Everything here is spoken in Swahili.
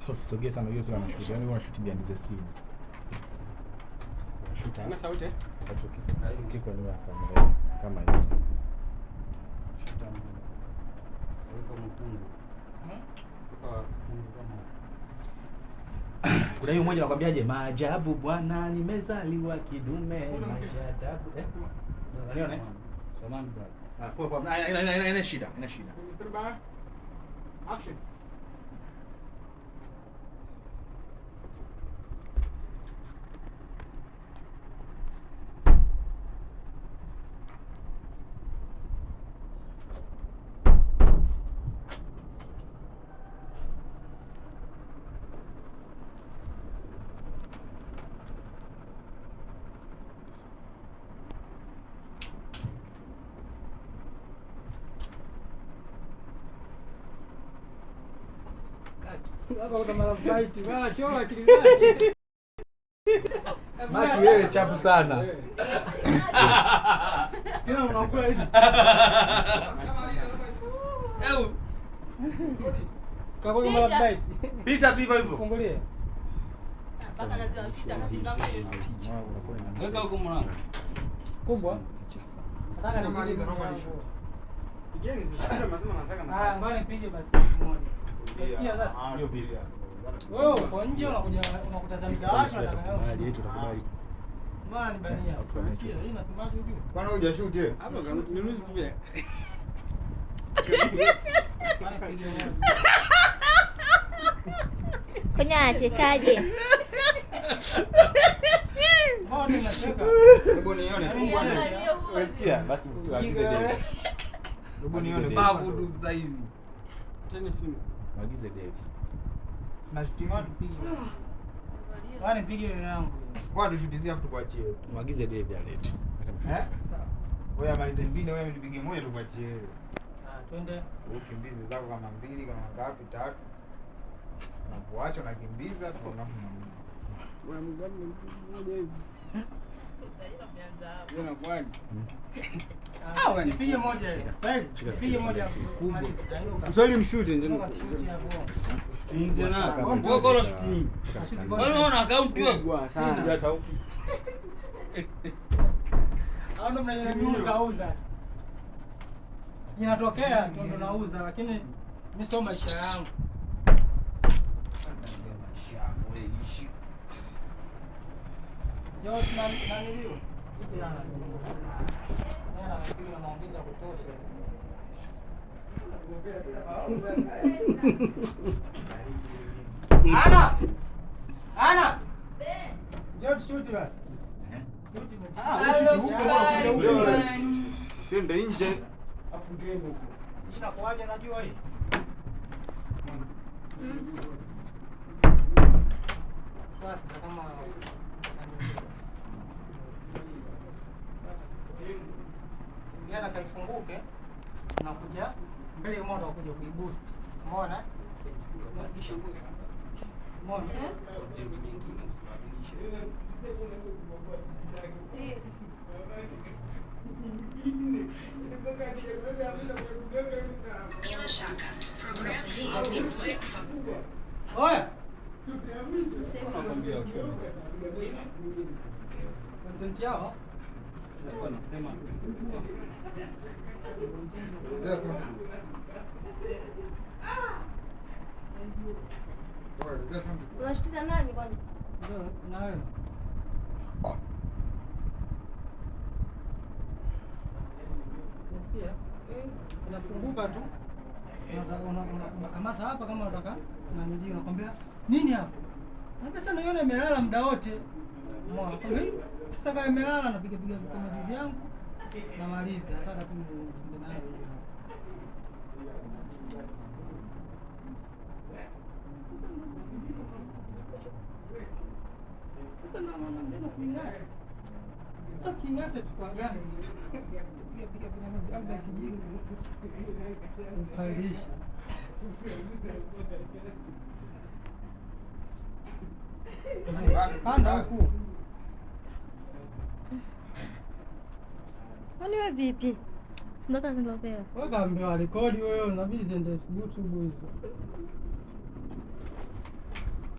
Sasa sogea sana hiyo pia anashuti. Yaani unashuti behind the scene. Unashuti. Ana sauti? Hapo kiko ni kamera kama hiyo. Shuta mmoja. Weka mkungu. Kutoka mkungu kama. Kuna hiyo mmoja anakuambiaje? Maajabu bwana, nimezaliwa kidume. Maajabu. Unaniona? Samani bwana. Poa. Ina shida. Mr. Bar. Action. Wako kama la fight, wala chola akili zake. Maki wewe chapu sana. Tena unakula hivi. Kama kama la fight. Pita tu hivyo. Fungulie. Sasa lazima sita katika Weka huko mwanangu. Kubwa. Sasa Namaliza naomba nishuke. Pigeni sasa lazima nataka na. Ah, ngoja nipige basi moja. Unasikia sasa? Hiyo pili. Wewe uko nje unakutazamisha watu Hadi yetu takubali. Mbona nibania? Unasikia? Hii nasemaje ujue? Kwani hujashoot wewe? Hapo ninuzi kubia. Konya achekaje? Mbona unacheka? Hebu nione. Unasikia? Basi tuagize Dave. Hebu nione babu tu sasa hivi. Tena simu. Tuagize Dave. Sina shooting. Watu pige. Wani pige wewe yangu. Kwa tushutizia afu tukuachie. Muagize Dave alete. Eh? Wewe amalize mbili wewe nipige moja tukuachie wewe. Twende. Ukimbize zako kama mbili kama ngapi tatu. Unapoacha unakimbiza tunaona wewe mgani mmoja hivi. Wewe bwana. Wewe nipige moja ile. Sahihi? Nipige moja kubwa. Usali mshute ndio. Ndio na. Wewe goal shooting. Wewe unaona account wewe sana. Hata huko. Hao ndo mnauza. Inatokea tu ndo nauza lakini mimi sio maisha yangu. Yo tunanilio. Hiki ana. Nena napiga maongezi ya kutosha. Ana. Yo shoot basi. Shoot huko Sende nje. Afungeni huko. Inakuaje najua hii? Basi kama yana kaifunguke unakuja mbele ya moto kuja kuiboost. Umeona? Unabadilisha boost. Umeona? Content nyingine usibadilishe. Bila shaka program hii Oya. Content yao Sasa nasema Unashtuka nani kwani? ndio na wewe. Nasikia? Inafunguka tu. Unakamata hapa kama unataka na ndio unakwambia nini hapa? Na pesa naiona imelala muda wote. Umeona? Kwa hiyo sasa kama imelala napiga komedi vyangu namaliza. Nataka tu niende nayo hiyo. Sasa na ndio kuingata. Tukingata tukwa gani? Piga labda kijinga. Upalisha. Panda huku. Kwani wewe vipi? Sindaka zingopewa. Wewe kaambiwa rekodi wewe unabidi zende YouTube hizo.